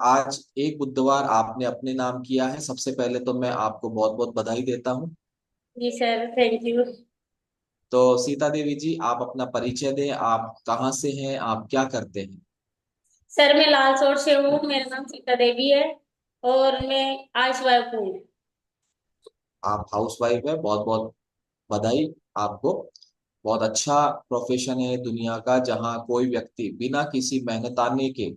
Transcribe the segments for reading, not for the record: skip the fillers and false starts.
आज एक बुधवार आपने अपने नाम किया है। सबसे पहले तो मैं आपको बहुत बहुत बधाई देता हूँ। जी सर, थैंक यू। तो सीता देवी जी, आप अपना परिचय दें। आप कहाँ से हैं, आप क्या करते हैं? सर मैं लालसोट से हूँ, मेरा नाम सीता देवी है और मैं आयुष वाइफ हूँ। आप हाउस वाइफ है, बहुत बहुत बधाई आपको। बहुत अच्छा प्रोफेशन है दुनिया का, जहाँ कोई व्यक्ति बिना किसी मेहनताने के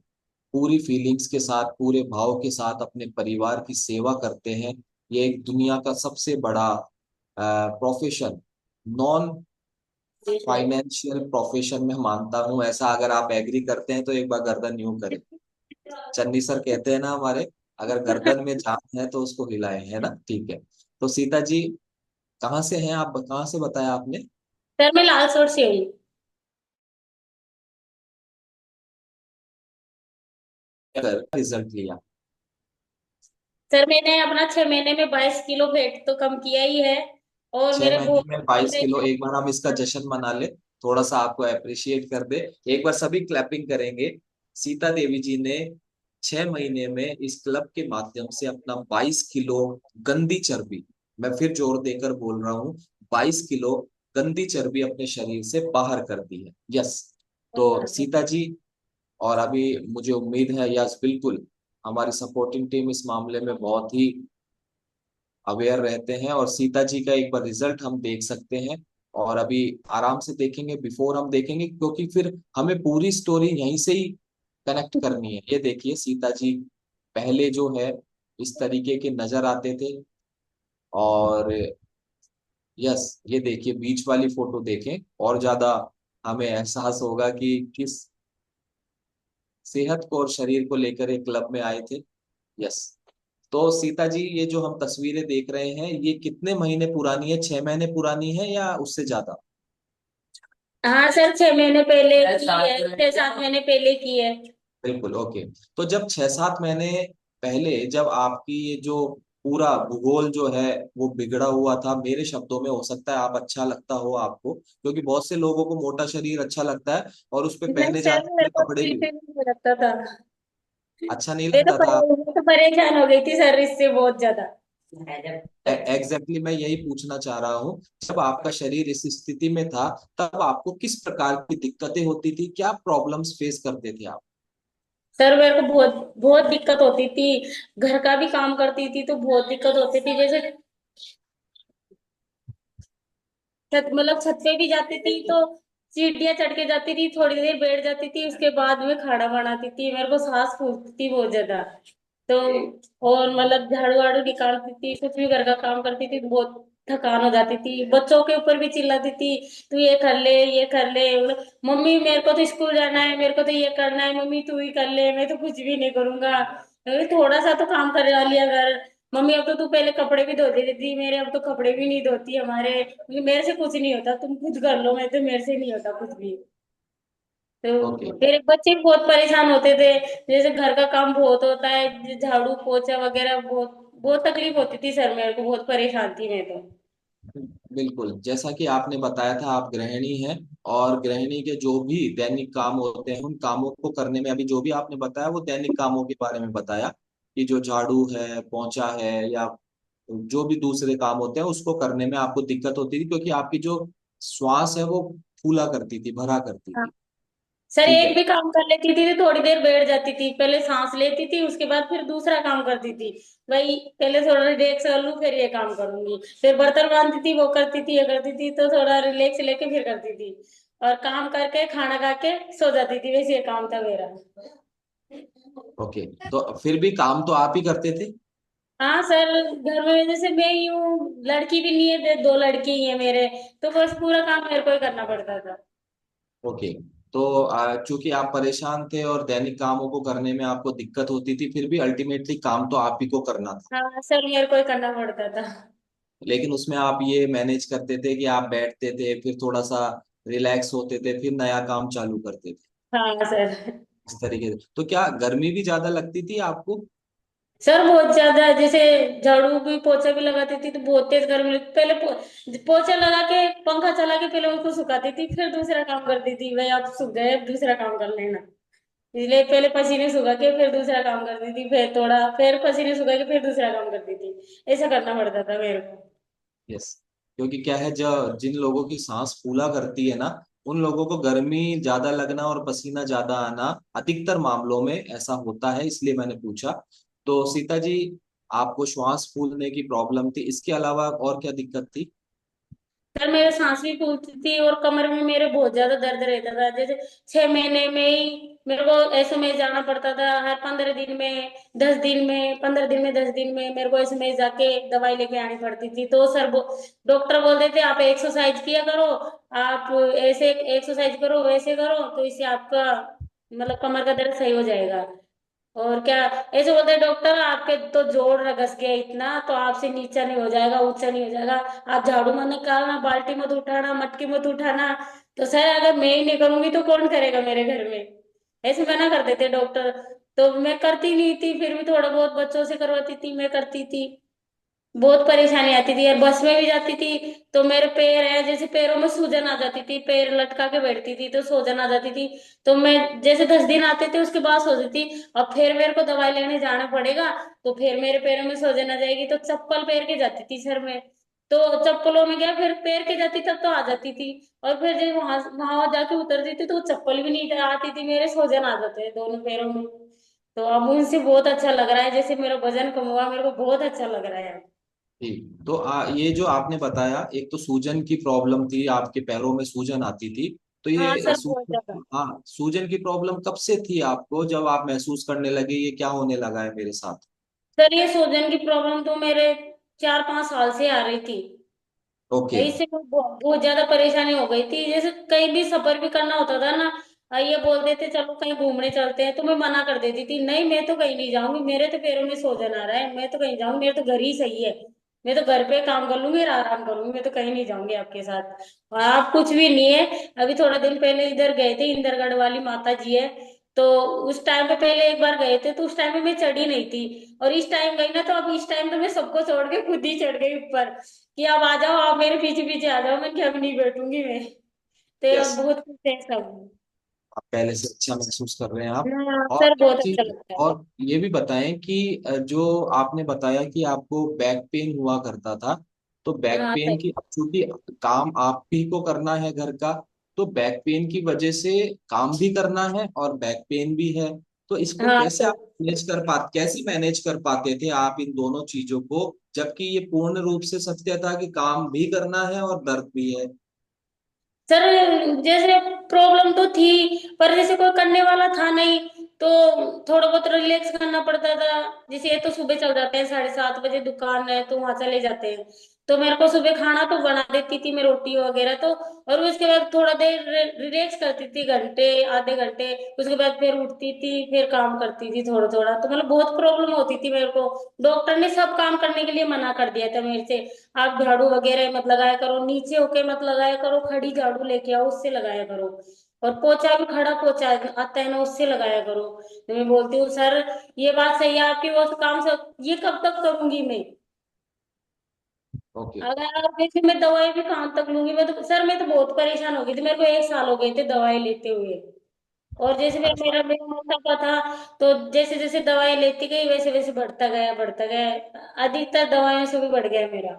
पूरी फीलिंग्स के साथ, पूरे भाव के साथ अपने परिवार की सेवा करते हैं। ये एक दुनिया का सबसे बड़ा प्रोफेशन, नॉन जी सर। फाइनेंशियल प्रोफेशन में मानता हूँ। ऐसा अगर आप एग्री करते हैं तो एक बार गर्दन यूं करें। चन्नी सर कहते हैं ना हमारे, अगर गर्दन में जान है तो उसको हिलाएं, है ना? ठीक है। तो सीता जी, कहाँ से हैं आप, कहाँ से बताया आपने? सर मैं लालसोट से हूँ। अगर रिजल्ट लिया सर मैंने अपना 6 महीने में 22 किलो वेट तो कम किया ही है। और छह मेरे महीने बहुत में 22 किलो, एक बार हम इसका हाँ, जश्न मना ले, थोड़ा सा आपको अप्रिशिएट कर दे। एक बार सभी क्लैपिंग करेंगे। सीता देवी जी ने 6 महीने में इस क्लब के माध्यम से अपना 22 किलो गंदी चर्बी, मैं फिर जोर देकर बोल रहा हूँ, 22 किलो गंदी चर्बी अपने शरीर से बाहर कर दी है। यस। तो बहुत हाँ। सीता जी, और अभी मुझे उम्मीद है, यस बिल्कुल, हमारी सपोर्टिंग टीम इस मामले में बहुत ही अवेयर रहते हैं, और सीता जी का एक बार रिजल्ट हम देख सकते हैं। और अभी आराम से देखेंगे, बिफोर हम देखेंगे, क्योंकि फिर हमें पूरी स्टोरी यहीं से ही कनेक्ट करनी है। ये देखिए सीता जी पहले जो है इस तरीके के नजर आते थे, और यस, ये देखिए बीच वाली फोटो देखें, और ज्यादा हमें एहसास होगा कि किस सेहत को और शरीर को लेकर एक क्लब में आए थे। यस। तो सीता जी, ये जो हम तस्वीरें देख रहे हैं, ये कितने महीने पुरानी है? 6 महीने पुरानी है या उससे ज्यादा? हाँ सर, 6 महीने पहले की है, 6-7 महीने पहले की है। बिल्कुल, ओके। तो जब 6-7 महीने पहले, जब आपकी ये जो पूरा भूगोल जो है वो बिगड़ा हुआ था, मेरे शब्दों में, हो सकता है आप अच्छा लगता हो आपको, क्योंकि बहुत से लोगों को मोटा शरीर अच्छा लगता है और उस पे नहीं पहने सर, जाने मेरे वाले को कपड़े भी बिल्कुल नहीं लगता था। अच्छा नहीं मैं लगता था। तो परेशान हो गई थी सर इससे बहुत ज्यादा। एग्जैक्टली मैं यही पूछना चाह रहा हूँ, जब आपका शरीर इस स्थिति में था, तब आपको किस प्रकार की दिक्कतें होती थी, क्या प्रॉब्लम्स फेस करते थे आप? सर मेरे को बहुत बहुत दिक्कत होती थी। घर का भी काम करती थी तो बहुत दिक्कत होती थी। जैसे छत, मतलब छत पे भी जाती थी तो सीढ़ियाँ चढ़ के जाती थी, थोड़ी देर बैठ जाती थी, उसके बाद में खाना बनाती थी, मेरे को सांस फूलती थी बहुत ज्यादा। तो और मतलब झाड़ू वाड़ू निकालती थी, कुछ भी घर का काम करती थी तो बहुत थकान हो जाती थी। बच्चों के ऊपर भी चिल्लाती थी, तू ये कर ले, ये कर ले। मतलब, मम्मी मेरे को तो स्कूल जाना है, मेरे को तो ये करना है, मम्मी तू ही कर ले, मैं तो कुछ भी नहीं करूंगा। थोड़ा सा तो काम करवा लिया कर। मम्मी अब तो तू पहले कपड़े भी धो देती थी मेरे, अब तो कपड़े भी नहीं धोती हमारे। मेरे से कुछ नहीं होता, तुम खुद कर लो, मैं तो मेरे से नहीं होता कुछ भी। ओके। तो मेरे बच्चे भी बहुत परेशान होते थे। जैसे घर का काम बहुत होता है, झाड़ू पोछा वगैरह, बहुत बहुत तकलीफ होती थी सर, मेरे को बहुत परेशान थी मैं तो। बिल्कुल, जैसा कि आपने बताया था, आप गृहिणी हैं, और गृहिणी के जो भी दैनिक काम होते हैं, उन कामों को करने में, अभी जो भी आपने बताया वो दैनिक कामों के बारे में बताया, कि जो झाड़ू है, पोंछा है, या जो भी दूसरे काम होते हैं उसको करने में आपको दिक्कत होती थी, क्योंकि आपकी जो श्वास है वो फूला करती थी, भरा करती थी। सर ठीक एक है। भी काम कर लेती थी तो थोड़ी देर बैठ जाती थी, पहले सांस लेती थी, उसके बाद फिर दूसरा काम करती थी। भाई पहले थोड़ा रिलैक्स कर लूं फिर ये काम करूंगी, फिर बर्तन बांधती थी, वो करती थी, ये करती थी, तो थोड़ा रिलैक्स लेके फिर करती थी। और काम करके खाना खा के सो जाती थी, वैसे ये काम था मेरा। ओके, तो फिर भी काम तो आप ही करते थे? हाँ सर, घर में जैसे मैं ही हूँ, लड़की भी नहीं है, 2 लड़के ही है मेरे, तो बस पूरा काम मेरे को ही करना पड़ता था। ओके। तो चूंकि आप परेशान थे और दैनिक कामों को करने में आपको दिक्कत होती थी, फिर भी अल्टीमेटली काम तो आप ही को करना था। हाँ सर, मेरे को ही करना पड़ता था। लेकिन उसमें आप ये मैनेज करते थे कि आप बैठते थे, फिर थोड़ा सा रिलैक्स होते थे, फिर नया काम चालू करते थे, हाँ सर। इस तरीके से। तो क्या गर्मी भी ज्यादा लगती थी आपको? सर बहुत ज्यादा, जैसे झाड़ू भी पोछा भी लगाती थी तो बहुत तेज गर्मी लगती, पहले पोछा लगा के पंखा चला के पहले उसको सुखाती थी, फिर दूसरा काम करती थी, भाई आप सूख गए अब दूसरा काम कर लेना। इसलिए पहले पसीने सुखा के फिर दूसरा काम करती थी, फिर थोड़ा फिर पसीने सुखा के फिर दूसरा काम करती थी। ऐसा करना पड़ता था मेरे को। यस, क्योंकि क्या है, जो जिन लोगों की सांस फूला करती है ना, उन लोगों को गर्मी ज्यादा लगना और पसीना ज्यादा आना अधिकतर मामलों में ऐसा होता है, इसलिए मैंने पूछा। तो सीता जी, आपको श्वास फूलने की प्रॉब्लम थी, इसके अलावा और क्या दिक्कत थी? सर मेरे सांस भी फूलती थी और कमर में मेरे बहुत ज्यादा दर्द रहता था। जैसे 6 महीने में ही मेरे को ऐसे में जाना पड़ता था, हर 15 दिन में, 10 दिन में, 15 दिन में, 10 दिन में मेरे को ऐसे में जाके दवाई लेके आनी पड़ती थी। तो डॉक्टर बोलते थे आप एक्सरसाइज किया करो, आप ऐसे एक्सरसाइज करो, वैसे करो, तो इससे आपका मतलब कमर का दर्द सही हो जाएगा। और क्या, ऐसे बोलते हैं डॉक्टर आपके तो जोड़ रगस गया इतना, तो आपसे नीचा नहीं हो जाएगा, ऊंचा नहीं हो जाएगा। आप झाड़ू मत निकालना, बाल्टी मत उठाना, मटकी मत उठाना। तो सर अगर मैं ही नहीं करूंगी तो कौन करेगा मेरे घर में? ऐसे मना कर देते डॉक्टर। तो मैं करती नहीं थी, फिर भी थोड़ा बहुत बच्चों से करवाती थी, मैं करती थी। बहुत परेशानी आती थी। और बस में भी जाती थी तो मेरे पैर है, जैसे पैरों में सूजन आ जाती थी, पैर लटका के बैठती थी तो सूजन आ जाती थी। तो मैं जैसे 10 दिन आते थे उसके बाद सोचती थी अब फिर मेरे को दवाई लेने जाना पड़ेगा, तो फिर मेरे पैरों में सूजन आ जाएगी, तो चप्पल पहन के जाती थी सर में। तो चप्पलों में गया फिर पैर के जाती तब तो आ जाती थी। और फिर जब वहां वहां जाके उतरती थी तो चप्पल भी नहीं आती थी, मेरे सूजन आ जाते थे दोनों पैरों में। तो अब उनसे बहुत अच्छा लग रहा है, जैसे मेरा वजन कम हुआ, मेरे को बहुत अच्छा लग रहा है। ठीक, तो ये जो आपने बताया, एक तो सूजन की प्रॉब्लम थी, आपके पैरों में सूजन आती थी। तो हाँ ये सर बहुत ज्यादा। हाँ, सूजन की प्रॉब्लम कब से थी आपको, जब आप महसूस करने लगे ये क्या होने लगा है मेरे साथ? सर ये सूजन की प्रॉब्लम तो मेरे 4-5 साल से आ रही थी। ओके। इससे बहुत ज्यादा परेशानी हो गई थी। जैसे कहीं भी सफर भी करना होता था ना, ये बोलते थे चलो कहीं घूमने चलते हैं, तो मैं मना कर देती थी, नहीं मैं तो कहीं नहीं जाऊंगी, मेरे तो पैरों में सूजन आ रहा है, मैं तो कहीं जाऊंगी, मेरे तो घर ही सही है। मैं तो घर पे काम कर लूंगी और आराम करूंगी, मैं तो कहीं नहीं जाऊंगी आपके साथ। और आप कुछ भी नहीं है। अभी थोड़ा दिन पहले इधर गए थे, इंदरगढ़ वाली माता जी है, तो उस टाइम पे पहले एक बार गए थे, तो उस टाइम पे मैं चढ़ी नहीं थी। और इस टाइम गई ना, तो अब इस टाइम तो मैं सबको छोड़ के खुद ही चढ़ गई ऊपर, कि अब आ जाओ, आप मेरे पीछे पीछे आ जाओ, मैं क्या नहीं बैठूंगी मैं। तो यस, अब बहुत खुश है सब। आप पहले से अच्छा महसूस कर रहे हैं आप। हाँ और सर एक बहुत अच्छा चीज, लगता है। और ये भी बताएं कि जो आपने बताया कि आपको बैक पेन हुआ करता था, तो बैक हाँ पेन सर। की, अब चूंकि काम आप ही को करना है घर का, तो बैक पेन की वजह से काम भी करना है और बैक पेन भी है, तो इसको हाँ कैसे सर। आप कैसे मैनेज कर पाते थे आप इन दोनों चीजों को, जबकि ये पूर्ण रूप से सत्य था कि काम भी करना है और दर्द भी है? सर जैसे प्रॉब्लम तो थी, पर जैसे कोई करने वाला था नहीं, तो थोड़ा बहुत रिलैक्स करना पड़ता था। जैसे ये तो सुबह चल जाते हैं, 7:30 बजे दुकान है तो वहां चले जाते हैं। तो मेरे को सुबह खाना तो बना देती थी मैं, रोटी वगैरह तो। और उसके बाद थोड़ा देर रिलैक्स करती थी, घंटे आधे घंटे। उसके बाद फिर उठती थी, फिर काम करती थी थोड़ा थोड़ा। तो मतलब बहुत प्रॉब्लम होती थी मेरे को। डॉक्टर ने सब काम करने के लिए मना कर दिया था मेरे से। आप झाड़ू वगैरह मत लगाया करो, नीचे होके मत लगाया करो, खड़ी झाड़ू लेके आओ उससे लगाया करो। और पोछा भी खड़ा पोछा आता है ना, उससे लगाया करो। तो मैं बोलती हूँ सर ये बात सही है आपकी, वो काम सब ये कब तक करूंगी मैं? ओके। अगर आप जैसे मैं दवाई भी कहाँ तक लूंगी? मैं तो सर मैं तो बहुत परेशान हो गई थी, मेरे को 1 साल हो गए थे दवाई लेते हुए। और जैसे फिर अच्छा, मेरा मेरा मोटापा था, तो जैसे जैसे दवाई लेती गई वैसे वैसे बढ़ता गया, बढ़ता गया। अधिकतर दवाइयों से भी बढ़ गया मेरा।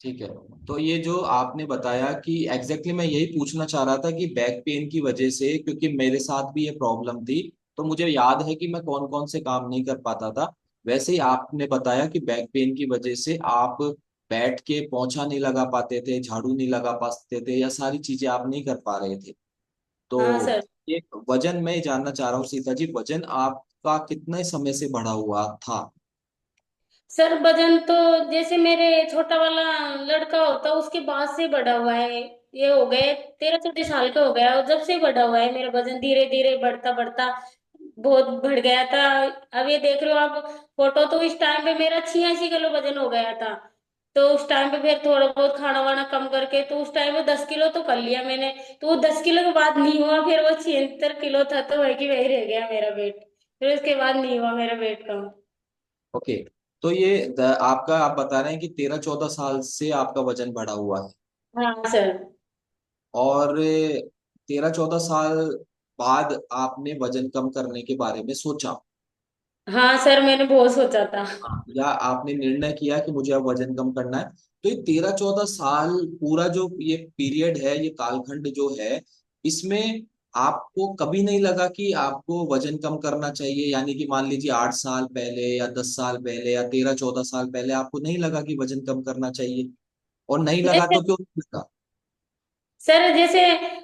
ठीक है। तो ये जो आपने बताया कि मैं यही पूछना चाह रहा था कि बैक पेन की वजह से, क्योंकि मेरे साथ भी ये प्रॉब्लम थी, तो मुझे याद है कि मैं कौन कौन से काम नहीं कर पाता था। वैसे ही आपने बताया कि बैक पेन की वजह से आप बैठ के पोंछा नहीं लगा पाते थे, झाड़ू नहीं लगा पाते थे, या सारी चीजें आप नहीं कर पा रहे थे। हाँ तो सर। ये वजन मैं जानना चाह रहा हूँ सीता जी, वजन आपका कितने समय से बढ़ा हुआ था? सर वजन तो जैसे मेरे छोटा वाला लड़का होता उसके बाद से बढ़ा हुआ है। ये हो गए 13-14 साल का हो गया, और जब से बढ़ा हुआ है मेरा वजन, धीरे धीरे बढ़ता बढ़ता बहुत बढ़ गया था। अब ये देख रहे हो आप फोटो, तो इस टाइम पे मेरा 86 किलो वजन हो गया था। तो उस टाइम पे फिर थोड़ा बहुत खाना वाना कम करके, तो उस टाइम पे 10 किलो तो कर लिया मैंने। तो वो 10 किलो के बाद नहीं हुआ, फिर वो 76 किलो था, तो वही की वही रह गया मेरा वेट। फिर उसके बाद नहीं हुआ मेरा वेट कम। ओके। तो ये आपका, आप बता रहे हैं कि 13-14 साल से आपका वजन बढ़ा हुआ है, हाँ सर। और 13-14 साल बाद आपने वजन कम करने के बारे में सोचा? हाँ सर, मैंने बहुत सोचा था। हाँ, या आपने निर्णय किया कि मुझे अब वजन कम करना है? तो ये 13-14 साल पूरा जो ये पीरियड है, ये कालखंड जो है, इसमें आपको कभी नहीं लगा कि आपको वजन कम करना चाहिए? यानी कि मान लीजिए 8 साल पहले या 10 साल पहले या 13-14 साल पहले आपको नहीं लगा कि वजन कम करना चाहिए? और नहीं नहीं लगा सर, तो क्यों नहीं लगा? सर जैसे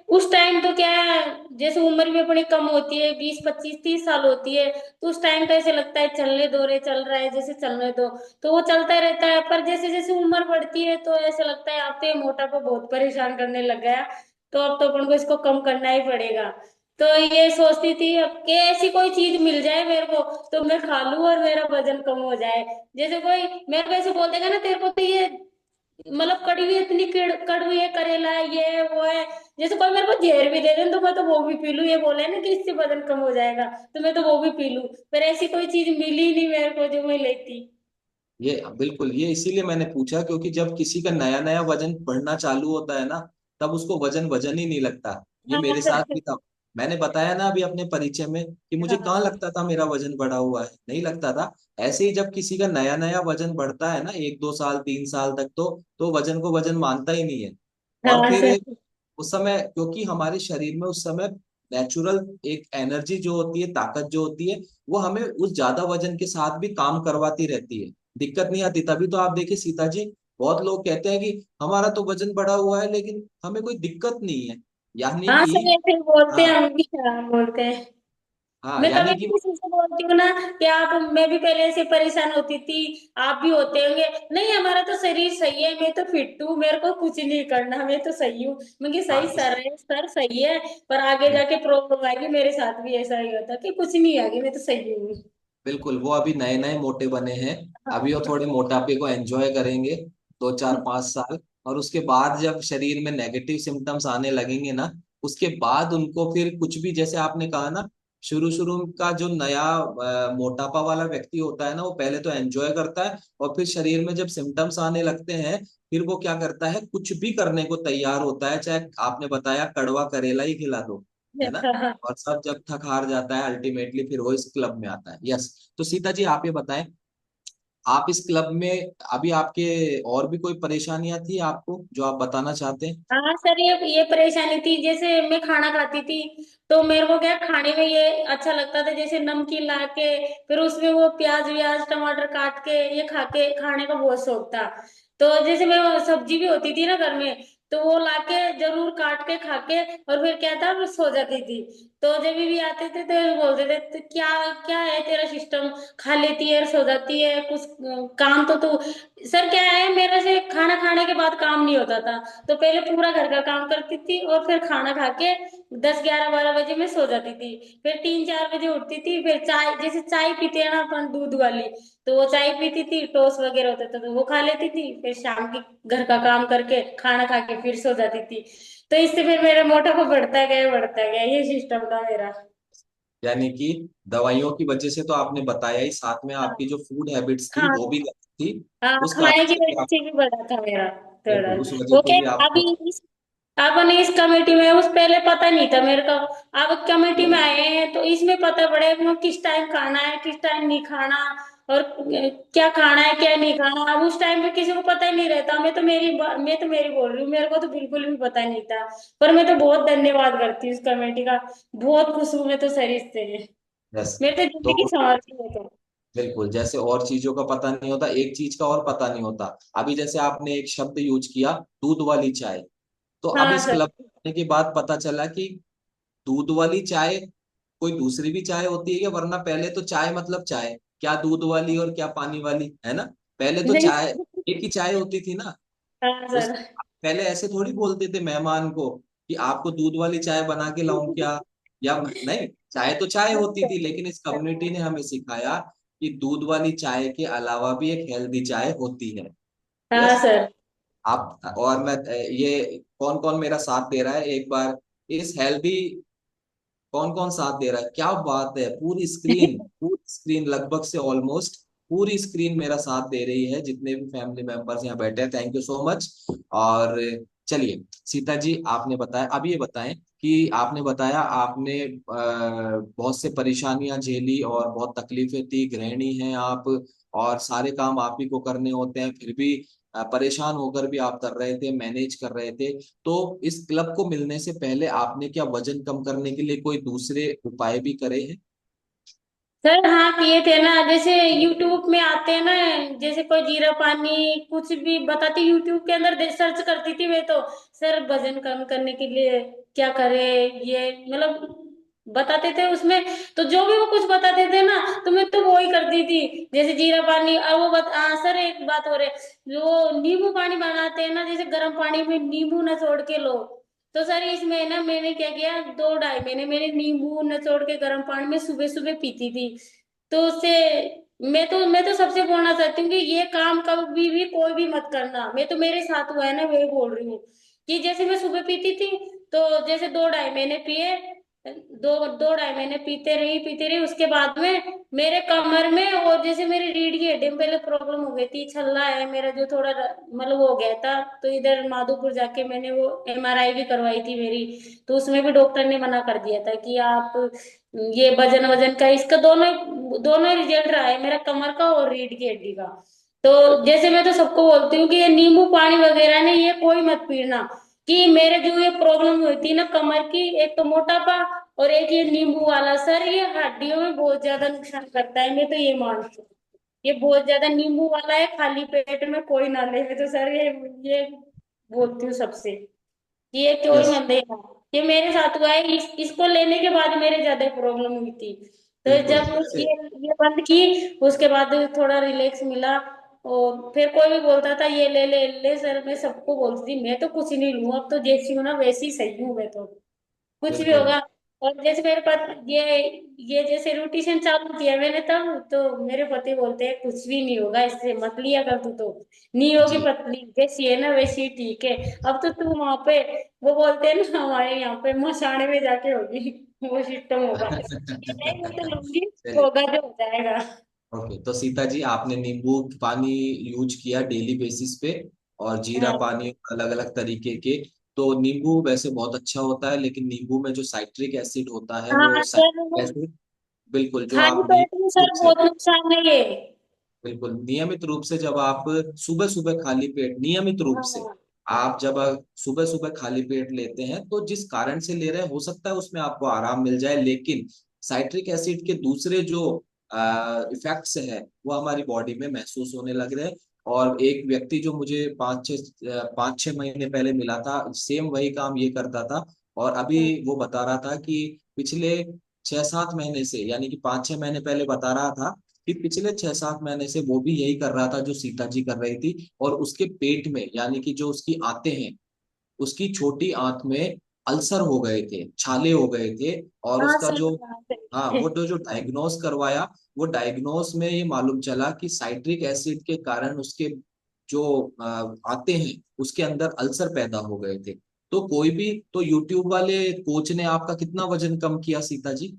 उस टाइम तो क्या है, जैसे उम्र भी अपनी कम होती है, 20, 25, 30 साल होती है, तो उस टाइम तो ऐसे लगता है चलने दो रे, चल रहा है जैसे चलने दो, तो वो चलता रहता है। पर जैसे जैसे उम्र बढ़ती है तो ऐसा लगता है अब तो ये मोटापा बहुत परेशान करने लग गया, तो अब तो अपन को इसको कम करना ही पड़ेगा। तो ये सोचती थी अब कि ऐसी कोई चीज मिल जाए मेरे को तो मैं खा लूं और मेरा वजन कम हो जाए। जैसे कोई मेरे को ऐसे बोल देगा ना, तेरे को तो ये मतलब कड़ी हुई इतनी कड़वी है, करेला है, ये है वो है, जैसे कोई मेरे को जहर भी दे दे तो मैं तो वो भी पी लूं। ये बोले ना कि इससे वजन कम हो जाएगा, तो मैं तो वो भी पी लूं। पर ऐसी कोई चीज मिली नहीं मेरे को जो मैं लेती। ये बिल्कुल, ये इसीलिए मैंने पूछा क्योंकि जब किसी का नया नया वजन बढ़ना चालू होता है ना, तब उसको वजन वजन ही नहीं लगता। ये हाँ मेरे साथ सर। भी था। मैंने बताया ना अभी अपने परिचय में कि मुझे कहाँ हाँ लगता था मेरा वजन बढ़ा हुआ है, नहीं लगता था। ऐसे ही जब किसी का नया नया वजन बढ़ता है ना, 1-2 साल 3 साल तक, तो वजन को वजन मानता ही नहीं है। और हाँ फिर सर। उस समय क्योंकि हमारे शरीर में उस समय नेचुरल एक एनर्जी जो होती है, ताकत जो होती है, वो हमें उस ज्यादा वजन के साथ भी काम करवाती रहती है, दिक्कत नहीं आती। तभी तो आप देखिए सीता जी, बहुत लोग कहते हैं कि हमारा तो वजन बढ़ा हुआ है लेकिन हमें कोई दिक्कत नहीं है। यानी हाँ कि सर, ऐसे ही बोलते हाँ, हैं, हम भी हाँ बोलते हैं। हाँ, मैं कभी यानी कि भी किसी से बोलती हूँ ना कि आप, मैं भी पहले ऐसे परेशान होती थी, आप भी होते होंगे, नहीं हमारा तो शरीर सही है, मैं तो फिट हूँ, मेरे को कुछ नहीं करना, मैं तो सही हूँ। मैं सही हाँ, सर है, सर सही है, पर आगे जाके प्रॉब्लम आएगी। मेरे साथ भी ऐसा ही होता कि कुछ नहीं आगे, मैं तो सही हूँ। बिल्कुल, वो अभी नए नए मोटे बने हैं। अभी वो थोड़े मोटापे को एंजॉय करेंगे 2-4-5 साल, और उसके बाद जब शरीर में नेगेटिव सिम्टम्स आने लगेंगे ना, उसके बाद उनको फिर कुछ भी, जैसे आपने कहा ना, शुरू शुरू का जो नया मोटापा वाला व्यक्ति होता है ना, वो पहले तो एंजॉय करता है, और फिर शरीर में जब सिम्टम्स आने लगते हैं, फिर वो क्या करता है, कुछ भी करने को तैयार होता है, चाहे आपने बताया कड़वा करेला ही खिला दो, है ना। और सब जब थक हार जाता है, अल्टीमेटली फिर वो इस क्लब में आता है। यस। तो सीता जी आप ये बताएं, आप इस क्लब में अभी आपके और भी कोई परेशानियां थी आपको जो आप बताना चाहते हैं? हाँ सर, ये परेशानी थी, जैसे मैं खाना खाती थी तो मेरे को क्या खाने में ये अच्छा लगता था, जैसे नमकीन ला के फिर उसमें वो प्याज व्याज टमाटर काट के ये खा के खाने का बहुत शौक था। तो जैसे मैं वो सब्जी भी होती थी ना घर में, तो वो लाके जरूर काट के खा के और फिर क्या था, फिर सो जाती थी। तो जब भी आते थे तो बोलते थे तो क्या क्या है तेरा सिस्टम, खा लेती है और सो जाती है, कुछ काम तो तू। सर क्या है, मेरे से खाना खाने के बाद काम नहीं होता था, तो पहले पूरा घर का काम करती थी और फिर खाना खा के 10, 11, 12 बजे में सो जाती थी। फिर 3, 4 बजे उठती थी, फिर चाय, जैसे चाय पीते हैं ना अपन दूध वाली, तो वो चाय पीती थी, टोस्ट वगैरह होता था तो वो खा लेती थी, फिर शाम की घर का काम करके खाना खा के फिर सो जाती थी। तो इससे फिर मेरा मोटापा बढ़ता गया, ये सिस्टम था मेरा। यानी कि दवाइयों की वजह से तो आपने बताया ही, साथ में हाँ आपकी जो फूड हैबिट्स थी हाँ वो भी गलत थी। हाँ, उस कारण खाने की से भी वजह आप, से भी बढ़ा था मेरा थोड़ा। बिल्कुल उस वजह वो से क्या, भी आपको। अभी अपने इस कमेटी में उस पहले पता नहीं था मेरे को, अब कमेटी में आए हैं तो इसमें पता पड़े कि किस टाइम खाना है किस टाइम नहीं खाना, और क्या खाना है क्या नहीं खाना। अब उस टाइम पे किसी को पता ही नहीं रहता, मैं तो मेरी बोल रही हूँ, मेरे को तो बिल्कुल भी पता नहीं था। पर मैं तो बहुत धन्यवाद करती हूँ इस कमेटी का, बहुत खुश हूँ मैं तो सर इससे। यस। मेरी तो तो जिंदगी संवरती है तो। बिल्कुल, जैसे और चीजों का पता नहीं होता, एक चीज का और पता नहीं होता। अभी जैसे आपने एक शब्द यूज किया, दूध वाली चाय, तो अब हाँ इस सर। क्लब में आने के बाद पता चला कि दूध वाली चाय कोई दूसरी भी चाय होती है क्या? वरना पहले तो चाय मतलब चाय, क्या दूध वाली और क्या पानी वाली, है ना। पहले तो नहीं। चाय एक ही चाय होती थी ना। हाँ उस सर। पहले ऐसे थोड़ी बोलते थे मेहमान को कि आपको दूध वाली चाय बना के लाऊं क्या, या नहीं, चाय तो चाय होती थी। लेकिन इस कम्युनिटी ने हमें सिखाया कि दूध वाली चाय के अलावा भी एक हेल्दी चाय होती है। हाँ यस। सर। आप और मैं, ये कौन कौन मेरा साथ दे रहा है एक बार, इस हेल्दी, कौन कौन साथ दे रहा है? क्या बात है, पूरी स्क्रीन लगभग से ऑलमोस्ट पूरी स्क्रीन मेरा साथ दे रही है, जितने भी फैमिली मेंबर्स यहाँ बैठे हैं, थैंक यू सो मच। और चलिए सीता जी, आपने बताया, अब ये बताएं कि आपने बताया आपने बहुत से परेशानियां झेली और बहुत तकलीफें थी, गृहिणी हैं आप, और सारे काम आप ही को करने होते हैं, फिर भी परेशान होकर भी आप कर रहे थे, मैनेज कर रहे थे। तो इस क्लब को मिलने से पहले आपने क्या वजन कम करने के लिए कोई दूसरे उपाय भी करे हैं? सर हाँ किए थे ना, जैसे यूट्यूब में आते हैं ना, जैसे कोई जीरा पानी कुछ भी बताती, यूट्यूब के अंदर सर्च करती थी मैं तो। सर वजन कम करने के लिए क्या करे, ये मतलब बताते थे उसमें। तो जो भी वो कुछ बताते थे ना, तो मैं तो वो ही करती थी। जैसे जीरा पानी, अब वो सर एक बात हो रही, जो नींबू पानी बनाते हैं ना, जैसे गर्म पानी में नींबू नचोड़ के लो। तो सर इसमें ना मैंने क्या किया, 2 ढाई महीने मैंने नींबू निचोड़ के गर्म पानी में सुबह सुबह पीती थी। तो उससे मैं तो सबसे बोलना चाहती हूँ कि ये काम कभी भी कोई भी मत करना। मैं तो मेरे साथ हुआ है ना, वही बोल रही हूँ कि जैसे मैं सुबह पीती थी, तो जैसे 2 ढाई महीने पिए, 2 ढाई महीने पीते रही, उसके बाद में मेरे कमर में, और जैसे मेरी रीढ़ की हड्डी में पहले प्रॉब्लम हो गई थी, छल्ला है मेरा जो थोड़ा मतलब हो गया था। तो इधर माधोपुर जाके मैंने वो एमआरआई भी करवाई थी मेरी। तो उसमें भी डॉक्टर ने मना कर दिया था कि आप ये वजन वजन का, इसका दोनों दोनों रिजल्ट रहा है, मेरा कमर का और रीढ़ की हड्डी का। तो जैसे मैं तो सबको बोलती हूँ कि ये नींबू पानी वगैरह ने ये कोई मत पीना। कि मेरे जो ये प्रॉब्लम हुई थी ना कमर की, एक तो मोटापा और एक ये नींबू वाला, सर ये हड्डियों में बहुत ज्यादा नुकसान करता है, मैं तो ये मानती हूँ। ये बहुत ज्यादा नींबू वाला है, खाली पेट में कोई ना ले, मैं तो सर ये बोलती हूँ सबसे कि ये कोई यस, मत लेना। ये मेरे साथ हुआ है, इसको लेने के बाद मेरे ज्यादा प्रॉब्लम हुई थी। तो बिल्कुल। जब वैसे ये बंद की, उसके बाद थोड़ा रिलैक्स मिला। और फिर कोई भी बोलता था ये ले ले ले, सर मैं सबको बोलती थी मैं तो कुछ नहीं लूँ, अब तो जैसी हूँ ना वैसी सही हूँ मैं तो, कुछ भी बिल्कुल। होगा। और जैसे मेरे पास ये जैसे रूटीशन चालू किया मैंने, तब तो मेरे पति बोलते हैं कुछ भी नहीं होगा इससे, मत लिया कर तू तो, नहीं होगी जी। पतली, जैसी है ना वैसी ठीक है। अब तो तू वहां पे, वो बोलते हैं ना हमारे यहाँ पे मसाणे में जाके होगी, वो सिस्टम होगा। ये नहीं मैं तो लूंगी, चलिए, होगा जो हो जाएगा। ओके, तो सीता जी आपने नींबू पानी यूज किया डेली बेसिस पे, और जीरा हाँ पानी, अलग अलग तरीके के। तो नींबू वैसे बहुत अच्छा होता है, लेकिन नींबू में जो साइट्रिक एसिड होता है वो हाँ सर, साइट्रिक एसिड, बिल्कुल, जो खाली आप पेट में नियमित रूप सर से, बहुत नुकसान है ये। बिल्कुल नियमित रूप से, जब आप सुबह सुबह खाली पेट, नियमित रूप से हाँ आप जब सुबह सुबह खाली पेट लेते हैं, तो जिस कारण से ले रहे हैं हो सकता है उसमें आपको आराम मिल जाए, लेकिन साइट्रिक एसिड के दूसरे जो इफेक्ट्स है वो हमारी बॉडी में महसूस होने लग रहे हैं। और एक व्यक्ति जो मुझे 5-6 महीने पहले मिला था, सेम वही काम ये करता था, और अभी हाँ वो बता रहा था कि पिछले 6-7 महीने से, यानी कि 5-6 महीने पहले बता रहा था कि पिछले 6-7 महीने से वो भी यही कर रहा था जो सीता जी कर रही थी, और उसके पेट में, यानी कि जो उसकी आंतें हैं, उसकी छोटी आंत में अल्सर हो गए थे, छाले हो गए थे। और हाँ उसका सर, जो, हाँ हाँ, सर। वो जो डायग्नोस करवाया, वो डायग्नोस में ये मालूम चला कि साइट्रिक एसिड के कारण उसके जो आते हैं उसके अंदर अल्सर पैदा हो गए थे। तो कोई भी, तो यूट्यूब वाले कोच ने आपका कितना वजन कम किया सीता जी?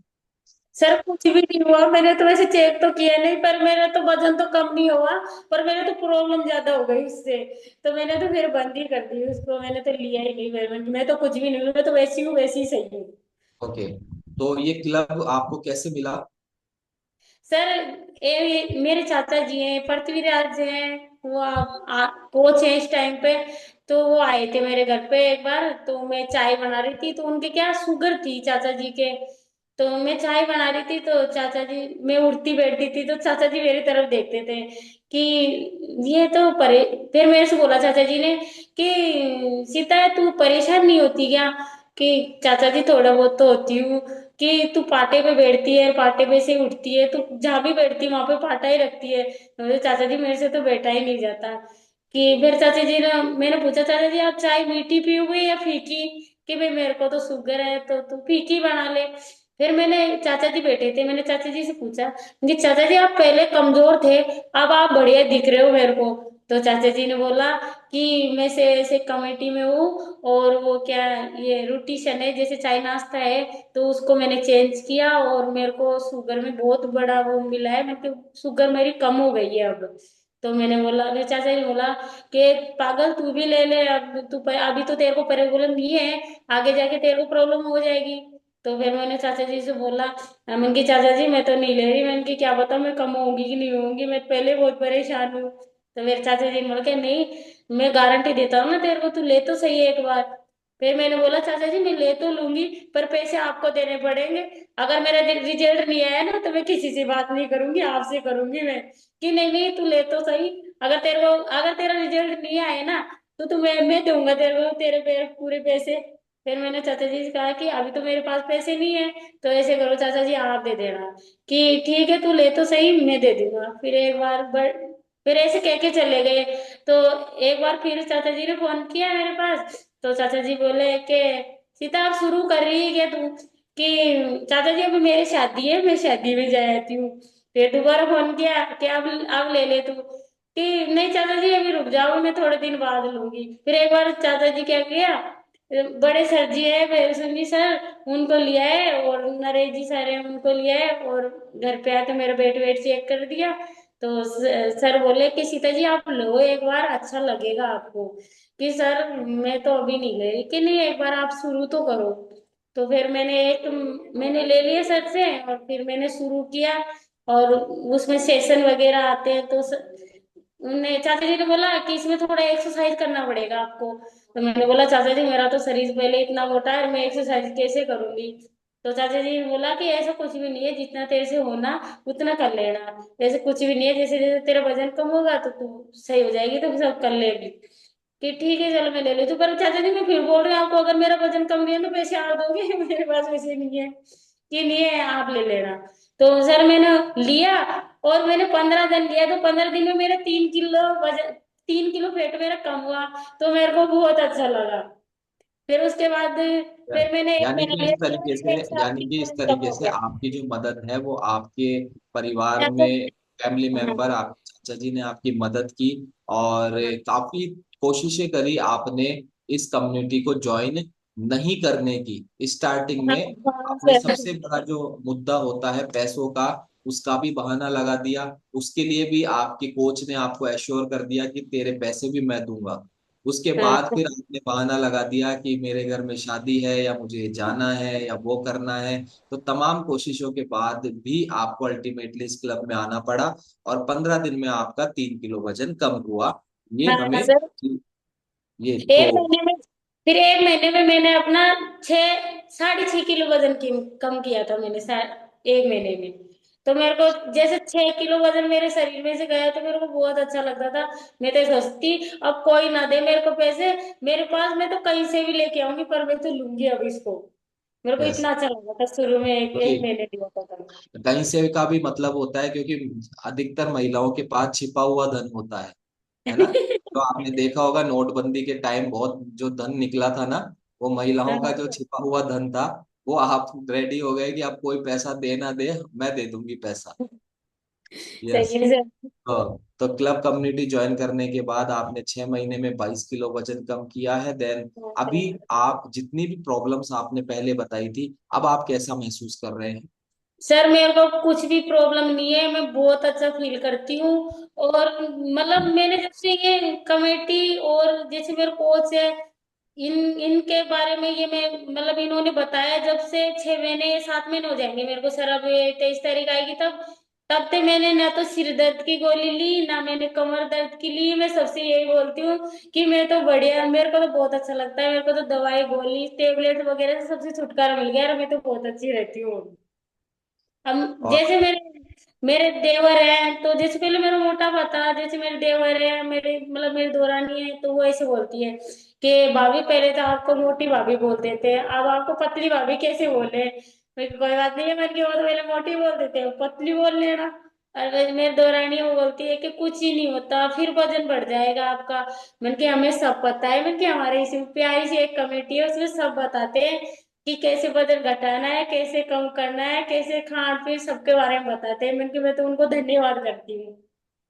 सर कुछ भी नहीं हुआ, मैंने तो वैसे चेक तो किया नहीं, पर मेरा तो वजन तो कम नहीं हुआ, पर मेरे तो प्रॉब्लम ज्यादा हो गई उससे। तो मैंने तो फिर बंद ही कर दी उसको, मैंने तो लिया ही नहीं। मैं तो कुछ भी नहीं हूँ, मैं तो वैसी हूँ वैसी ही सही हूँ। ओके, तो ये क्लब आपको कैसे मिला? सर मेरे चाचा जी हैं, पृथ्वीराज हैं, वो कोच है इस टाइम पे। तो वो आए थे मेरे घर पे एक बार, तो मैं चाय बना रही थी, तो उनके क्या शुगर थी चाचा जी के। तो मैं चाय बना रही थी, तो चाचा जी, मैं उठती बैठती थी तो चाचा जी मेरी तरफ देखते थे कि ये तो फिर मेरे से बोला चाचा जी ने कि सीता तू परेशान नहीं होती क्या? कि चाचा जी थोड़ा बहुत तो होती हूँ। कि तू पाटे पे बैठती है, पाटे पे से उठती है, तू जहाँ भी बैठती है वहां पे पाटा ही रखती है। तो चाचा जी मेरे से तो बैठा ही नहीं जाता। कि फिर चाचा जी ने, मैंने पूछा चाचा जी आप चाय मीठी पियोगे या फीकी? कि भाई मेरे को तो शुगर है तो तू फीकी बना ले। फिर मैंने, चाचा जी बैठे थे, मैंने चाचा जी से पूछा कि चाचा जी आप पहले कमजोर थे, अब आप बढ़िया दिख रहे हो मेरे को। तो चाचा जी ने बोला कि मैं से ऐसे कमेटी में हूँ, और वो क्या, ये रोटेशन है जैसे चाय नाश्ता है, तो उसको मैंने चेंज किया और मेरे को शुगर में बहुत बड़ा वो मिला है, मतलब शुगर मेरी कम हो गई है अब। तो मैंने बोला, मेरे चाचा जी ने बोला कि पागल तू भी ले ले, अब अभी तो तेरे को प्रॉब्लम नहीं है, आगे जाके तेरे को प्रॉब्लम हो जाएगी। तो फिर मैंने चाचा जी से बोला, मैंने कि चाचा जी मैं तो नहीं ले रही, मैंने कि क्या पता मैं कम होंगी कि नहीं होंगी, मैं पहले बहुत परेशान हूँ। तो मेरे चाचा जी ने बोला कि नहीं, मैं गारंटी देता हूँ ना तेरे को, तू ले तो सही एक बार। फिर मैंने बोला चाचा जी मैं ले तो लूंगी, पर पैसे आपको देने पड़ेंगे। अगर मेरा रिजल्ट नहीं आया ना तो मैं किसी से बात नहीं करूंगी, आपसे करूंगी मैं। कि नहीं नहीं तू ले तो सही, अगर तेरा रिजल्ट नहीं आया ना तो मैं दूंगा तेरे को तेरे पूरे पैसे। फिर मैंने चाचा जी से कहा कि अभी तो मेरे पास पैसे नहीं है, तो ऐसे करो चाचा जी आप दे देना। कि ठीक है तू ले तो सही, मैं दे दूंगा। फिर एक बार फिर ऐसे कह के चले गए। तो एक बार फिर चाचा जी ने फोन किया मेरे पास, तो चाचा जी बोले कि सीता अब शुरू कर रही है क्या तू? कि चाचा जी अभी मेरी शादी है, मैं शादी में जाती हूँ। फिर दोबारा फोन किया कि अब ले ले तू। कि नहीं चाचा जी अभी रुक जाओ, मैं थोड़े दिन बाद लूंगी। फिर एक बार चाचा जी क्या किया, बड़े सर जी है सुनी सर, उनको लिया है, और नरेश जी सर है उनको लिया है, और घर पे आके मेरा वेट चेक कर दिया। तो सर बोले कि सीता जी आप लो एक बार, अच्छा लगेगा आपको। कि सर मैं तो अभी नहीं ले रही। कि नहीं एक बार आप शुरू तो करो। तो फिर मैंने ले लिया सर से, और फिर मैंने शुरू किया। और उसमें सेशन वगैरह आते हैं, तो उनने चाचा जी ने बोला कि इसमें थोड़ा एक्सरसाइज करना पड़ेगा आपको। तो मैंने बोला चाचा जी मेरा तो शरीर पहले इतना मोटा है, मैं एक्सरसाइज कैसे करूंगी? तो चाचा जी ने बोला कि ऐसा कुछ भी नहीं है, जितना तेरे से होना उतना कर लेना। ऐसे कुछ भी नहीं है, जैसे जैसे तेरा वजन कम होगा तो तू सही हो जाएगी, तो सब कर लेगी। कि ठीक है चलो मैं ले लेती हूँ। पर चाचा जी मैं फिर बोल रही हूँ आपको, अगर मेरा वजन कम नहीं है तो पैसे आप दोगे? मेरे पास पैसे नहीं है। कि नहीं है आप ले लेना। तो सर मैंने लिया, और मैंने 15 दिन लिया, तो 15 दिन में मेरा 3 किलो वजन, 3 किलो वेट मेरा कम हुआ। तो मेरे को बहुत अच्छा लगा। फिर उसके बाद फिर मैंने एक यानी महीना कि इस लिया, तो तरीके से, मेरा 1 साल यानी में कि इस वजन कम तरीके हो से गया। आपकी जो मदद है वो आपके परिवार चाचा, में फैमिली हाँ, मेंबर, आपके चाचा जी ने आपकी मदद की, और हाँ, काफी कोशिशें करी आपने इस कम्युनिटी को ज्वाइन नहीं करने की। स्टार्टिंग हाँ, में हाँ, आपने सर। सबसे बड़ा जो मुद्दा होता है पैसों का, उसका भी बहाना लगा दिया। उसके लिए भी आपके कोच ने आपको एश्योर कर दिया कि तेरे पैसे भी मैं दूंगा। उसके हाँ, बाद फिर आपने बहाना लगा दिया कि मेरे घर में शादी है, या मुझे जाना है, या वो करना है। तो तमाम कोशिशों के बाद भी आपको अल्टीमेटली इस क्लब में आना पड़ा, और 15 दिन में आपका 3 किलो वजन कम हुआ। ये हाँ, हमें, सर। ये तो, एक महीने में फिर 1 महीने में मैंने अपना 6, 6.5 किलो वजन कम किया था मैंने, 1 महीने में। तो मेरे को जैसे 6 किलो वजन मेरे शरीर में से गया, तो मेरे को बहुत अच्छा लगता था। मैं तो सोचती अब कोई ना दे मेरे को पैसे, मेरे पास मैं तो कहीं से भी लेके आऊंगी, पर मैं तो लूंगी अब इसको। मेरे को यस, इतना अच्छा लगा था शुरू में, एक क्योंकि महीने दिया था तब। कहीं से का भी मतलब होता है, क्योंकि अधिकतर महिलाओं के पास छिपा हुआ धन होता है ना। तो आपने देखा होगा नोटबंदी के टाइम बहुत जो धन निकला था ना, वो महिलाओं का जो छिपा हुआ धन था, वो आप रेडी हो गए कि आप कोई पैसा दे ना दे, मैं दे दूंगी पैसा। यस। सही है सर। तो क्लब कम्युनिटी ज्वाइन करने के बाद आपने 6 महीने में 22 किलो वजन कम किया है। देन अभी आप जितनी भी प्रॉब्लम्स आपने पहले बताई थी, अब आप कैसा महसूस कर रहे हैं? सर मेरे को कुछ भी प्रॉब्लम नहीं है, मैं बहुत अच्छा फील करती हूँ। और मतलब मैंने जब से ये कमेटी और जैसे मेरे कोच है, इन इनके बारे में ये मैं मतलब इन्होंने बताया, जब से 6 महीने 7 महीने हो जाएंगे मेरे को सर, अब ये 23 तारीख आएगी तब। तब से मैंने ना तो सिर दर्द की गोली ली, ना मैंने कमर दर्द की ली। मैं सबसे यही बोलती हूँ कि मैं तो बढ़िया, मेरे को तो बहुत अच्छा लगता है, मेरे को तो दवाई गोली टेबलेट वगैरह से सबसे छुटकारा मिल गया, और मैं तो बहुत अच्छी रहती हूँ। हम और जैसे मेरे मेरे देवर हैं, तो जैसे पहले मेरा मोटापा था, जैसे मेरे देवर है, मेरे मतलब मेरी देवरानी है, तो वो ऐसे बोलती है कि भाभी पहले तो आपको मोटी भाभी बोलते थे, अब आपको पतली भाभी कैसे बोले? मैं कहा, कोई बात नहीं है, मैंने कहा, वो तो पहले मोटी बोलते थे, अब पतली बोल लेना। और मेरी देवरानी वो बोलती है कि कुछ ही नहीं होता, फिर वजन बढ़ जाएगा आपका। मैंने कहा हमें सब पता है, मैंने कहा हमारे इसी प्यारी सी एक कमेटी है, उसमें सब बताते हैं कि कैसे वजन घटाना है, कैसे कम करना है, कैसे खान पीन, सबके बारे में बताते हैं। मैं तो उनको धन्यवाद करती हूँ।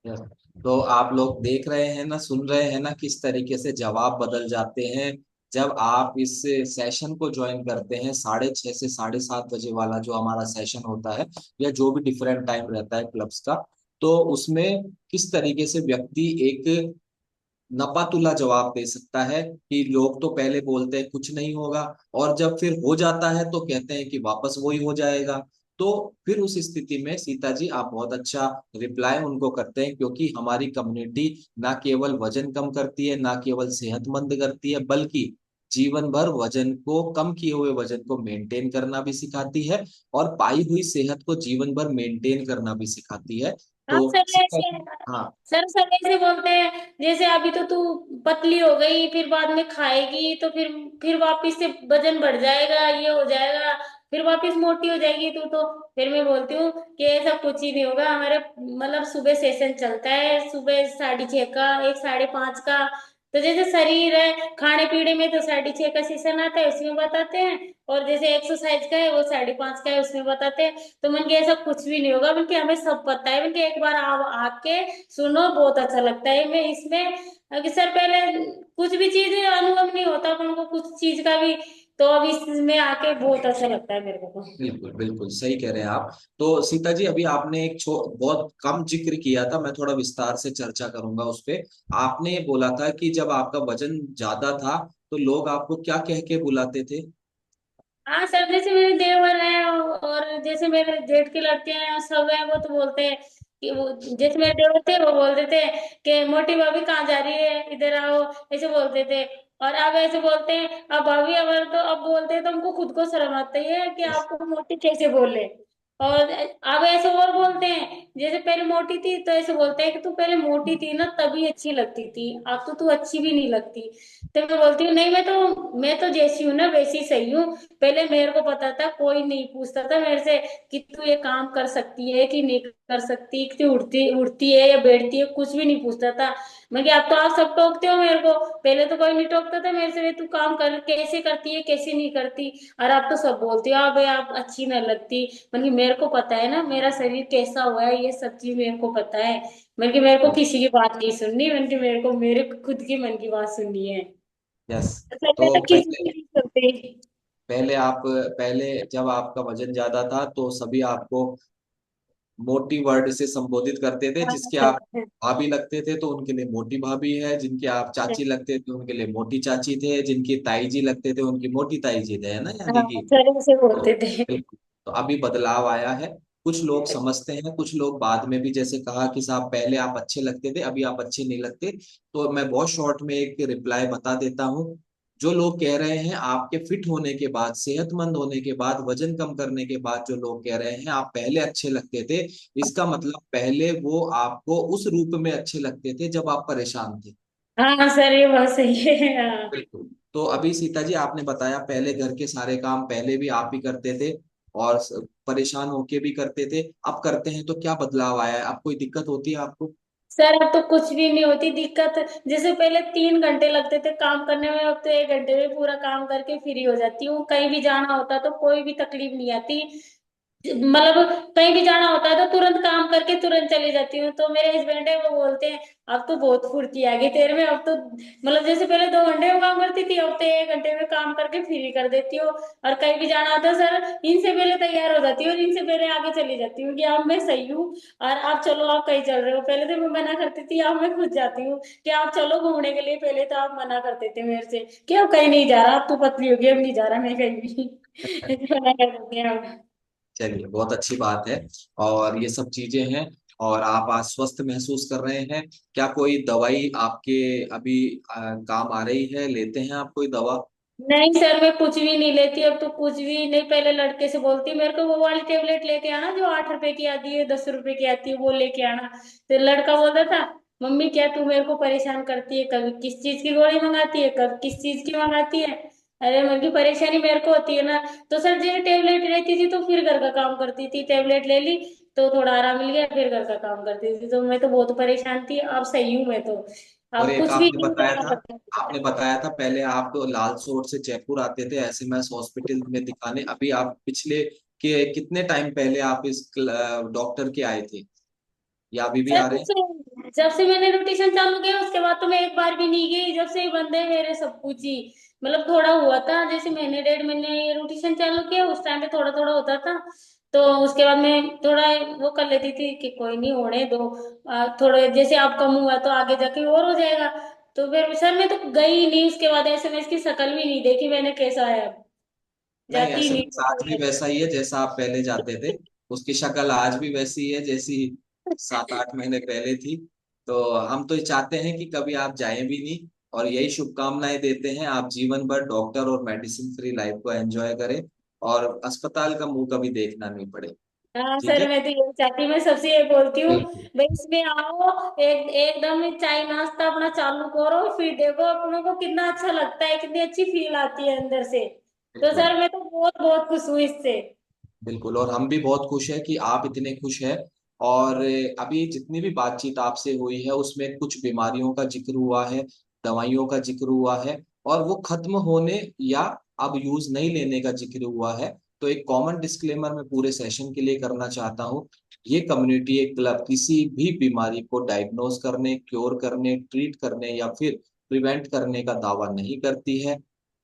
यस। तो आप लोग देख रहे हैं ना, सुन रहे हैं ना, किस तरीके से जवाब बदल जाते हैं जब आप इस सेशन को ज्वाइन करते हैं। 6:30 से 7:30 बजे वाला जो हमारा सेशन होता है, या जो भी डिफरेंट टाइम रहता है क्लब्स का, तो उसमें किस तरीके से व्यक्ति एक नपातुला जवाब दे सकता है कि लोग तो पहले बोलते हैं कुछ नहीं होगा, और जब फिर हो जाता है तो कहते हैं कि वापस वही हो जाएगा। तो फिर उस स्थिति में सीता जी आप बहुत अच्छा रिप्लाई उनको करते हैं, क्योंकि हमारी कम्युनिटी ना केवल वजन कम करती है, ना केवल सेहतमंद करती है, बल्कि जीवन भर वजन को, कम किए हुए वजन को मेंटेन करना भी सिखाती है, और पाई हुई सेहत को जीवन भर मेंटेन करना भी सिखाती है। हाँ तो सर सीता ऐसे, जी, हाँ सर ऐसे बोलते हैं जैसे अभी तो तू पतली हो गई, फिर बाद में खाएगी तो फिर वापस से वजन बढ़ जाएगा, ये हो जाएगा, फिर वापस मोटी हो जाएगी तू तो। फिर मैं बोलती हूँ कि ऐसा कुछ ही नहीं होगा। हमारे मतलब सुबह सेशन चलता है, सुबह 6:30 का, एक 5:30 का। तो जैसे शरीर है, खाने पीने में तो 6:30 का सेशन आता है, उसमें बताते हैं। और जैसे एक्सरसाइज का है वो 5:30 का है, उसमें बताते हैं। तो मन के ऐसा कुछ भी नहीं होगा, बल्कि हमें सब पता है। बल्कि एक बार आप आके सुनो, बहुत अच्छा लगता है। मैं इसमें कि सर पहले कुछ भी चीज अनुभव नहीं होता अपन को कुछ चीज का भी, तो अब इसमें आके बहुत अच्छा लगता है मेरे को तो। बिल्कुल बिल्कुल सही कह रहे हैं आप। तो सीता जी अभी आपने एक बहुत कम जिक्र किया था, मैं थोड़ा विस्तार से चर्चा करूंगा उस पे। आपने बोला था कि जब आपका वजन ज्यादा था तो लोग आपको क्या कह के बुलाते थे? हाँ सर, जैसे मेरे देवर हैं और जैसे मेरे जेठ के लड़के हैं सब हैं, वो तो बोलते हैं कि वो, जैसे मेरे देवर थे वो बोलते थे कि मोटी भाभी कहाँ जा रही है, इधर आओ, ऐसे बोलते थे। और अब ऐसे बोलते हैं, अब भाभी अगर तो अब बोलते हैं तो हमको खुद को शर्म आती है कि आपको मोटी कैसे बोले। और अब ऐसे और बोलते हैं, जैसे पहले मोटी थी तो ऐसे बोलते हैं कि तू पहले मोटी थी ना तभी अच्छी लगती थी, अब तो तू अच्छी भी नहीं लगती। तो मैं बोलती हूँ नहीं, मैं तो जैसी हूँ ना वैसी सही हूँ। पहले मेरे को पता था, कोई नहीं पूछता था मेरे से कि तू ये काम कर सकती है कि नहीं कर सकती, कि तू उड़ती उड़ती है या बैठती है, कुछ भी नहीं पूछता था। मैं कि अब तो आप सब टोकते हो मेरे को, पहले तो कोई नहीं टोकता था मेरे से, "वे तू काम कर कैसे करती है कैसे नहीं करती"। और आप तो सब बोलती हो, अब आप अच्छी नहीं लगती। मतलब मेरे को पता है ना मेरा शरीर कैसा हुआ है, ये सब चीज मेरे को पता है। मतलब कि मेरे को किसी की बात नहीं सुननी, मतलब कि मेरे को मेरे खुद की मन की बात सुननी है। यस। तो पहले तो किसी पहले की नहीं सुनती। पहले जब आपका वजन ज्यादा था तो सभी आपको मोटी वर्ड से संबोधित करते थे, हाँ जिसके आप सर। भाभी लगते थे तो उनके लिए मोटी भाभी है, जिनके आप चाची लगते थे उनके लिए मोटी चाची थे, जिनकी ताई जी लगते थे उनकी मोटी ताई जी थे, है ना, यानी हाँ कि। सर ऐसे तो बोलते थे। बिल्कुल। तो अभी बदलाव आया है। कुछ लोग समझते हैं, कुछ लोग बाद में भी, जैसे कहा कि साहब पहले आप अच्छे लगते थे अभी आप अच्छे नहीं लगते। तो मैं बहुत शॉर्ट में एक रिप्लाई बता देता हूँ। जो लोग कह रहे हैं आपके फिट होने के बाद, सेहतमंद होने के बाद, वजन कम करने के बाद, जो लोग कह रहे हैं आप पहले अच्छे लगते थे, इसका मतलब पहले वो आपको उस रूप में अच्छे लगते थे जब आप परेशान थे। हाँ सर ये बात सही है। हाँ बिल्कुल। तो अभी सीता जी आपने बताया पहले घर के सारे काम पहले भी आप ही करते थे, और परेशान होके भी करते थे, अब करते हैं तो क्या बदलाव आया है? अब कोई दिक्कत होती है आपको? सर, अब तो कुछ भी नहीं होती दिक्कत। जैसे पहले 3 घंटे लगते थे काम करने में, अब तो 1 घंटे में पूरा काम करके फ्री हो जाती हूँ। कहीं भी जाना होता तो कोई भी तकलीफ नहीं आती। मतलब कहीं भी जाना होता है तो तुरंत काम करके तुरंत चली जाती हूँ। तो मेरे हस्बैंड है वो बोलते हैं अब तो बहुत फुर्ती आ गई तेरे में, अब तो मतलब जैसे पहले 2 घंटे में काम करती थी, अब तो 1 घंटे में काम करके फ्री कर देती हूँ। और कहीं भी जाना होता है सर, इनसे पहले तैयार हो जाती हूँ और इनसे पहले आगे चली जाती हूँ कि अब मैं सही हूँ। और आप चलो, आप कहीं चल रहे हो, पहले तो मैं मना करती थी, अब मैं खुद जाती हूँ कि आप चलो घूमने के लिए। पहले तो आप मना करते थे मेरे से कि अब कहीं नहीं जा रहा, अब तू पतली होगी, अब नहीं जा रहा मैं कहीं भी। मना कर देते हैं अब। चलिए बहुत अच्छी बात है। और ये सब चीजें हैं, और आप आज स्वस्थ महसूस कर रहे हैं। क्या कोई दवाई आपके अभी काम आ रही है? लेते हैं आप कोई दवा? नहीं सर, मैं कुछ भी नहीं लेती, अब तो कुछ भी नहीं। पहले लड़के से बोलती मेरे को वो वाली टेबलेट लेके आना जो 8 रुपए की आती है, 10 रुपए की आती है, वो लेके आना। तो लड़का बोलता था मम्मी क्या तू मेरे को परेशान करती है, कभी किस चीज की गोली मंगाती है, कभी किस चीज की मंगाती है। अरे मम्मी की परेशानी मेरे को होती है ना। तो सर जैसे टेबलेट लेती थी तो फिर घर का काम करती थी, टेबलेट ले ली तो थोड़ा आराम मिल गया, फिर घर का काम करती थी। तो मैं तो बहुत परेशान थी, अब सही हूँ मैं तो। और अब एक कुछ भी आपने नहीं बताया करना था, पड़ता। आपने बताया था पहले आप तो लाल सोट से जयपुर आते थे एसएमएस हॉस्पिटल में दिखाने, अभी आप पिछले के कितने टाइम पहले आप इस डॉक्टर के आए थे, या अभी भी सर आ रहे हैं? जब से मैंने रोटेशन चालू किया उसके बाद तो मैं एक बार भी नहीं गई, जब से ही बंद है मेरे सब कुछ ही। मतलब थोड़ा हुआ था, जैसे महीने 1.5 महीने रोटेशन चालू किया उस टाइम पे थोड़ा थोड़ा होता था। तो उसके बाद मैं थोड़ा वो कर लेती थी कि कोई नहीं, होने दो, थोड़े जैसे अब कम हुआ तो आगे जाके और हो जाएगा। तो फिर सर मैं तो गई ही नहीं, उसके बाद ऐसे मैं इसकी शक्ल भी नहीं देखी मैंने, कैसा है अब, नहीं, जाती ही नहीं एसएमएस आज भी तो। वैसा ही है जैसा आप पहले जाते थे। उसकी शक्ल आज भी वैसी है जैसी 7-8 महीने पहले थी। तो हम तो ये चाहते हैं कि कभी आप जाएं भी नहीं, और यही शुभकामनाएं देते हैं, आप जीवन भर डॉक्टर और मेडिसिन फ्री लाइफ को एंजॉय करें और अस्पताल का मुंह कभी देखना नहीं पड़े। हाँ ठीक सर, है। मैं तो ये चाहती हूँ, मैं सबसे ये बोलती हूँ, बिल्कुल। भाई इसमें आओ, एकदम चाय नाश्ता अपना चालू करो, फिर देखो अपनों को कितना अच्छा लगता है, कितनी अच्छी फील आती है अंदर से। तो बिल्कुल। सर मैं तो बहुत बहुत खुश हूँ इससे। बिल्कुल, और हम भी बहुत खुश हैं कि आप इतने खुश हैं। और अभी जितनी भी बातचीत आपसे हुई है उसमें कुछ बीमारियों का जिक्र हुआ है, दवाइयों का जिक्र हुआ है, और वो खत्म होने या अब यूज नहीं लेने का जिक्र हुआ है। तो एक कॉमन डिस्क्लेमर मैं पूरे सेशन के लिए करना चाहता हूँ। ये कम्युनिटी एक क्लब किसी भी बीमारी को डायग्नोज करने, क्योर करने, ट्रीट करने या फिर प्रिवेंट करने का दावा नहीं करती है।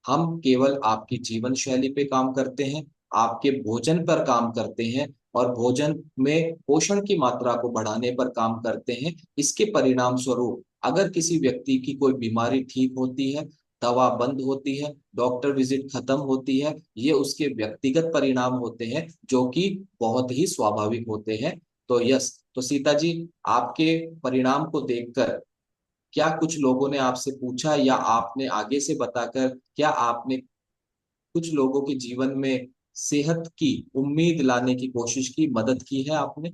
हम केवल आपकी जीवन शैली पे काम करते हैं, आपके भोजन पर काम करते हैं, और भोजन में पोषण की मात्रा को बढ़ाने पर काम करते हैं। इसके परिणाम स्वरूप अगर किसी व्यक्ति की कोई बीमारी ठीक होती है, दवा बंद होती है, डॉक्टर विजिट खत्म होती है, ये उसके व्यक्तिगत परिणाम होते हैं जो कि बहुत ही स्वाभाविक होते हैं। तो यस, तो सीता जी, आपके परिणाम को देखकर क्या कुछ लोगों ने आपसे पूछा, या आपने आगे से बताकर क्या आपने कुछ लोगों के जीवन में सेहत की उम्मीद लाने की कोशिश की, मदद की है आपने?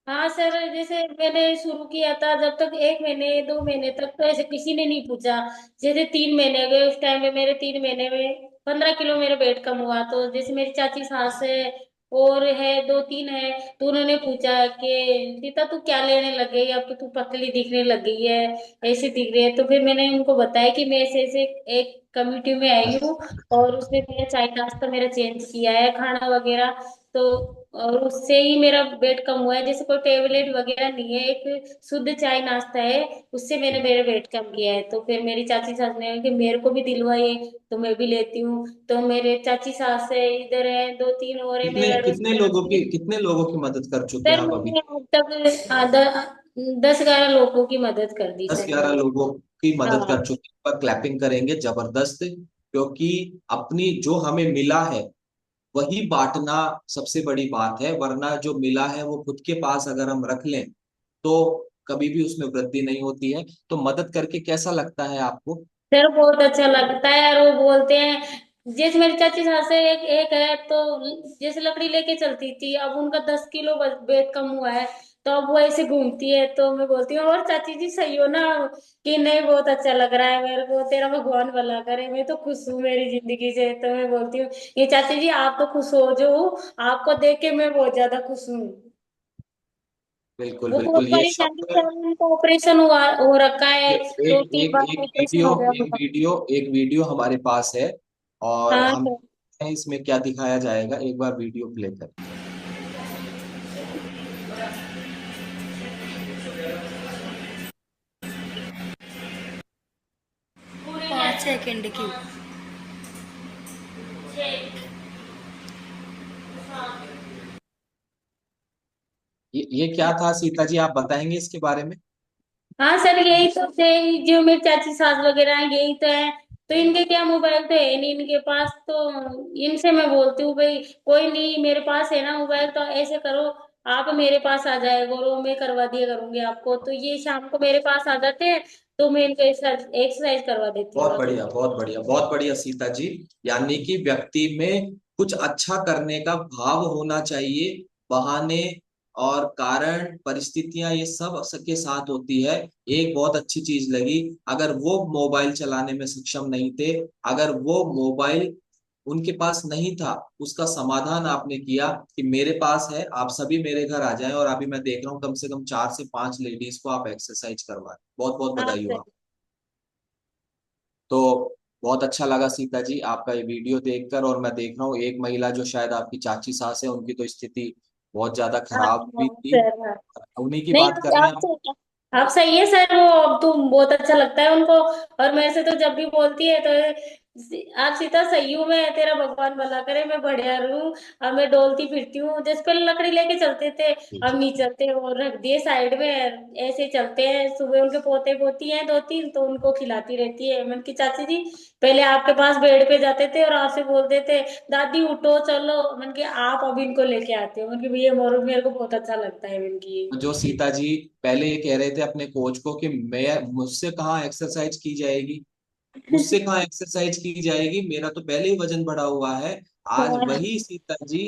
हाँ सर, जैसे मैंने शुरू किया था, जब तक 1 महीने 2 महीने तक तो ऐसे किसी ने नहीं पूछा। जैसे 3 महीने गए, उस टाइम में मेरे 3 महीने में 15 किलो मेरा वेट कम हुआ। तो जैसे मेरी चाची सास है और है, 2 3 है, तो उन्होंने पूछा कि सीता तू क्या लेने लग गई, अब तो तू पतली दिखने लग गई है, ऐसे दिख रही है। तो फिर मैंने उनको बताया कि मैं ऐसे ऐसे एक कम्युनिटी में आई हूँ, और उसने मेरा चाय नाश्ता मेरा चेंज किया है, खाना वगैरह। तो और उससे ही मेरा वेट कम हुआ है, जैसे कोई टेबलेट वगैरह नहीं है, एक शुद्ध चाय नाश्ता है, उससे मैंने मेरा वेट कम किया है। तो फिर मेरी चाची सास ने कहा कि मेरे को भी दिलवाइए, तो मैं भी लेती हूँ। तो मेरे चाची सास है, इधर है 2 3 और है कितने मेरे अड़ोस कितने पड़ोस लोगों में। की कितने लोगों की मदद कर चुके हैं सर आप अभी? मैंने अब तक 10 11 लोगों की मदद कर दी दस सर ग्यारह मैंने। लोगों की मदद हाँ कर चुके हैं, पर क्लैपिंग करेंगे जबरदस्त, क्योंकि अपनी जो हमें मिला है वही बांटना सबसे बड़ी बात है। वरना जो मिला है वो खुद के पास अगर हम रख लें तो कभी भी उसमें वृद्धि नहीं होती है। तो मदद करके कैसा लगता है आपको? सर बहुत अच्छा लगता है, और वो बोलते हैं, जैसे मेरी चाची सास है, एक एक है, तो जैसे लकड़ी लेके चलती थी, अब उनका 10 किलो वेट कम हुआ है, तो अब वो ऐसे घूमती है। तो मैं बोलती हूँ, और चाची जी सही हो ना, कि नहीं बहुत अच्छा लग रहा है मेरे को, तेरा भगवान भला करे, मैं तो खुश हूँ मेरी जिंदगी से। तो मैं बोलती हूँ, ये चाची जी आप तो खुश हो जो हो, आपको देख के मैं बहुत ज्यादा खुश हूँ। बिल्कुल वो बहुत बिल्कुल, ये परेशानी शब्द। से, उनका ऑपरेशन हुआ हो रखा है, एक 2 3 बार ऑपरेशन हो गया उनका। एक वीडियो हमारे पास है, और हाँ हम सर। इसमें क्या दिखाया जाएगा, एक बार वीडियो प्ले कर। 5 सेकंड की। ये क्या था सीता जी, आप बताएंगे इसके बारे में? हाँ सर, यही तो थे, जो मेरी चाची सास वगैरह हैं यही तो है। तो इनके क्या, मोबाइल तो है नहीं इनके पास, तो इनसे मैं बोलती हूँ, भाई कोई नहीं, मेरे पास है ना मोबाइल, तो ऐसे करो, आप मेरे पास आ जाया करो, मैं करवा दिया करूंगी आपको। तो ये शाम को मेरे पास आ जाते हैं, तो मैं इनको एक्सरसाइज करवा देती हूँ बहुत आके। बढ़िया, बहुत बढ़िया, बहुत बढ़िया सीता जी। यानी कि व्यक्ति में कुछ अच्छा करने का भाव होना चाहिए। बहाने और कारण, परिस्थितियां, ये सब सबके साथ होती है। एक बहुत अच्छी चीज लगी, अगर वो मोबाइल चलाने में सक्षम नहीं थे, अगर वो मोबाइल उनके पास नहीं था, उसका समाधान आपने किया कि मेरे पास है, आप सभी मेरे घर आ जाएं, और अभी मैं देख रहा हूँ कम से कम 4 से 5 लेडीज को आप एक्सरसाइज करवा रहे हैं। बहुत बहुत हाँ बधाई हो सर। आप। तो बहुत अच्छा लगा सीता जी आपका ये वीडियो देखकर, और मैं देख रहा हूँ एक महिला जो शायद आपकी चाची सास है, उनकी तो स्थिति बहुत ज्यादा हाँ खराब भी हाँ थी। सर। हाँ उन्हीं की नहीं, बात कर रहे हैं आप? आप सही है सर, वो अब तो बहुत अच्छा लगता है उनको। और मेरे से तो जब भी बोलती है तो आप सीता सही हूँ, मैं तेरा भगवान भला करे, मैं बढ़िया रहूं। अब मैं डोलती फिरती हूँ, जिस पे लकड़ी लेके चलते थे अब नहीं चलते, और रख दिए साइड में। ऐसे चलते हैं, सुबह उनके पोते पोती हैं दो तीन, तो उनको खिलाती रहती है। मन की चाची जी पहले आपके पास बेड पे जाते थे और आपसे बोलते थे दादी उठो चलो, मन के आप अब इनको लेके आते हो। मन की भैया मोरू मेरे को बहुत अच्छा लगता है मन की। जो सीता जी पहले ये कह रहे थे अपने कोच को कि मैं मुझसे कहाँ एक्सरसाइज की जाएगी, मुझसे कहाँ एक्सरसाइज की जाएगी, मेरा तो पहले ही वजन बढ़ा हुआ है। आज वही सीता जी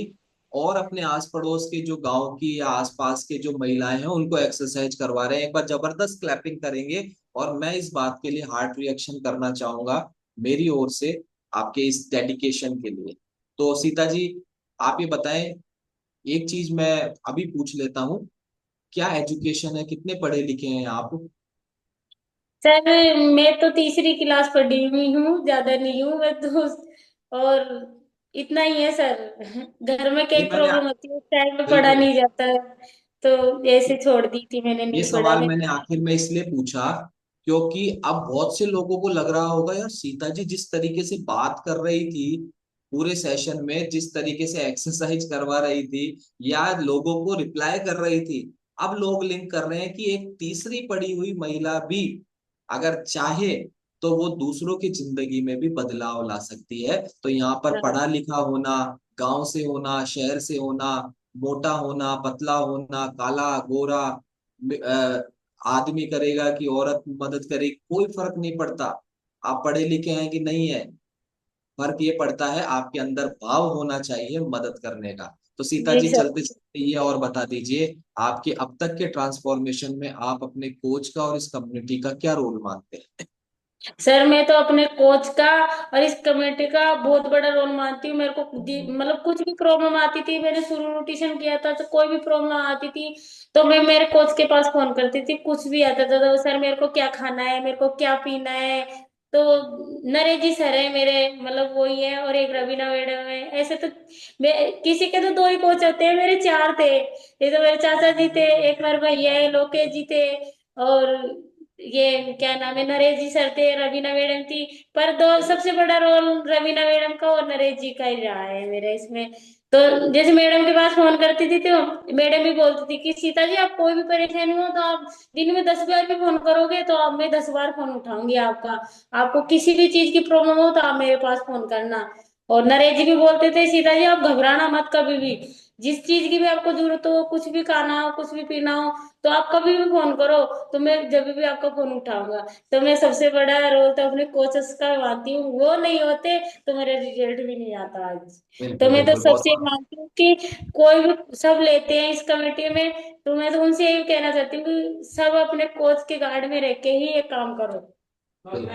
और अपने आस पड़ोस के जो गांव की या आसपास के जो महिलाएं हैं उनको एक्सरसाइज करवा रहे हैं। एक बार जबरदस्त क्लैपिंग करेंगे। और मैं इस बात के लिए हार्ट रिएक्शन करना चाहूंगा मेरी ओर से आपके इस डेडिकेशन के लिए। तो सीता जी आप ये बताएं, एक चीज मैं अभी पूछ लेता हूँ, क्या एजुकेशन है, कितने पढ़े लिखे हैं आप? सर मैं तो तीसरी क्लास पढ़ी हुई हूँ, ज्यादा नहीं हूँ मैं तो। और इतना ही है सर। घर में ये कई मैंने प्रॉब्लम होती है, उस टाइम में पढ़ा बिल्कुल, नहीं जाता है, तो ऐसे छोड़ दी थी मैंने, ये नहीं पढ़ा सवाल मैं। मैंने आखिर में इसलिए पूछा क्योंकि अब बहुत से लोगों को लग रहा होगा यार सीता जी जिस तरीके से बात कर रही थी पूरे सेशन में, जिस तरीके से एक्सरसाइज करवा रही थी या लोगों को रिप्लाई कर रही थी, अब लोग लिंक कर रहे हैं कि एक तीसरी पढ़ी हुई महिला भी अगर चाहे तो वो दूसरों की जिंदगी में भी बदलाव ला सकती है। तो यहाँ पर हाँ पढ़ा लिखा होना, गांव से होना, शहर से होना, मोटा होना, पतला होना, काला गोरा, आदमी करेगा कि औरत मदद करेगी, कोई फर्क नहीं पड़ता। आप पढ़े लिखे हैं कि नहीं है, फर्क ये पड़ता है आपके अंदर भाव होना चाहिए मदद करने का। तो सीता जी जी सर। चलते चलते ये और बता दीजिए, आपके अब तक के ट्रांसफॉर्मेशन में आप अपने कोच का और इस कम्युनिटी का क्या रोल मानते हैं? सर मैं तो अपने कोच का और इस कमेटी का बहुत बड़ा रोल मानती हूँ। मेरे को मतलब कुछ भी प्रॉब्लम आती थी, मैंने शुरू ट्यूशन किया था, तो कोई भी प्रॉब्लम आती थी तो मैं मेरे कोच के पास फोन करती थी। कुछ भी आता था तो सर मेरे को क्या खाना है, मेरे को क्या पीना है, तो नरेश जी सर है मेरे, मतलब वही है, और एक रवीना मैडम है। ऐसे तो मैं किसी के तो दो ही कोच होते हैं, मेरे चार थे। ये तो मेरे चाचा जी थे, एक मेरे भैया है लोकेश जी थे, और ये क्या नाम है नरेश जी सर थे, रवीना मैडम थी। पर दो सबसे बड़ा रोल रवीना मैडम का और नरेश जी का ही रहा है मेरा इसमें। तो जैसे मैडम के पास फोन करती थी तो मैडम भी बोलती थी कि सीता जी आप कोई भी परेशानी हो तो आप दिन में 10 बार भी फोन करोगे तो आप मैं 10 बार फोन उठाऊंगी आपका। आपको किसी भी चीज की प्रॉब्लम हो तो आप मेरे पास फोन करना। और नरेश जी भी बोलते थे सीता जी आप घबराना मत कभी भी, जिस चीज की भी आपको जरूरत हो, कुछ भी खाना हो कुछ भी पीना हो, तो आप कभी भी फोन करो, तो मैं जब भी आपका फोन उठाऊंगा। तो मैं सबसे बड़ा रोल तो अपने कोचेस का मानती हूँ, वो नहीं होते तो मेरा रिजल्ट भी नहीं आता आज। तो बिल्कुल मैं तो बिल्कुल, बहुत सबसे मानती हूँ कि कोई भी सब लेते हैं इस कमेटी में, तो मैं तो उनसे यही कहना चाहती हूँ कि सब अपने कोच के गार्ड में रह के ही ये काम करो। बिल्कुल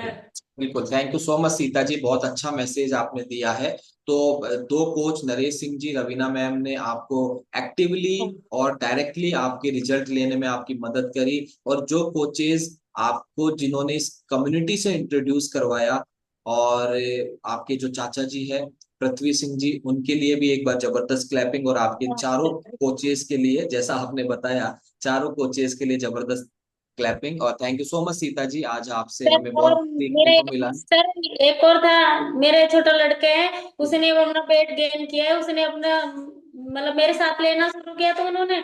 बिल्कुल। Thank you so much Sita ji, बहुत अच्छा मैसेज आपने दिया है। तो दो कोच नरेश सिंह जी, रवीना मैम ने आपको एक्टिवली और डायरेक्टली आपके रिजल्ट लेने में आपकी मदद करी, और जो कोचेज आपको जिन्होंने इस कम्युनिटी से इंट्रोड्यूस करवाया, और आपके जो चाचा जी है पृथ्वी सिंह जी, उनके लिए भी एक बार जबरदस्त क्लैपिंग। और आपके चारों कोचेज के लिए, जैसा आपने बताया, चारों कोचेज के लिए जबरदस्त क्लैपिंग। और thank you so much Sita ji, आज आपसे सर हमें और बहुत सीखने मेरे को मिला। सर एक और था, मेरे छोटा लड़का है, उसने अब अपना वेट गेन किया है, उसने अपना मतलब मेरे साथ लेना शुरू किया तो उन्होंने,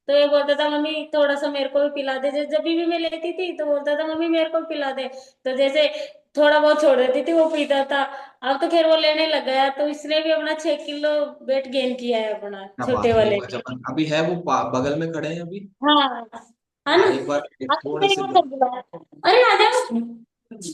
तो ये बोलता था मम्मी थोड़ा सा मेरे को भी पिला दे, जब भी मैं लेती थी तो बोलता था मम्मी मेरे को भी पिला दे। तो जैसे थोड़ा बहुत छोड़ देती थी वो पीता था। अब तो खैर वो लेने लग गया, तो इसने भी अपना 6 किलो वेट गेन किया है अपना क्या छोटे बात है, वाले ने। जब अभी है वो बगल में खड़े हैं अभी? हाँ है ना। हाँ, एक बार आपको थोड़े मेरे से को कब बुलाया? अरे आ जाओ।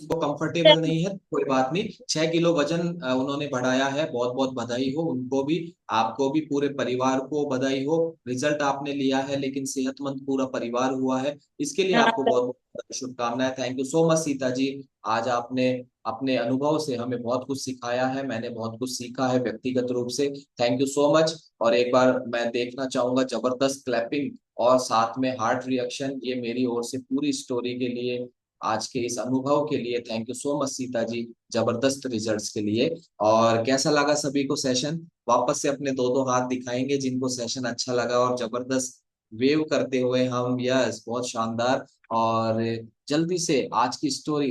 वो कंफर्टेबल नहीं है, कोई बात नहीं। 6 किलो वजन उन्होंने बढ़ाया है, बहुत बहुत बधाई हो उनको भी, आपको भी, पूरे परिवार को बधाई हो। रिजल्ट आपने लिया है लेकिन सेहतमंद पूरा परिवार हुआ है, इसके लिए हाँ आपको सर। बहुत बहुत शुभकामनाएं। Thank you so much Sita ji, आज आपने अपने अनुभव से हमें बहुत कुछ सिखाया है, मैंने बहुत कुछ सीखा है व्यक्तिगत रूप से। Thank you so much. और एक बार मैं देखना चाहूंगा जबरदस्त क्लैपिंग और साथ में हार्ट रिएक्शन, ये मेरी ओर से पूरी स्टोरी के लिए, आज के इस अनुभव के लिए। Thank you so much Sita ji, जबरदस्त रिजल्ट्स के लिए। और कैसा लगा सभी को सेशन? वापस से अपने दो दो हाथ दिखाएंगे जिनको सेशन अच्छा लगा, और जबरदस्त वेव करते हुए हम, यस बहुत शानदार। और जल्दी से आज की स्टोरी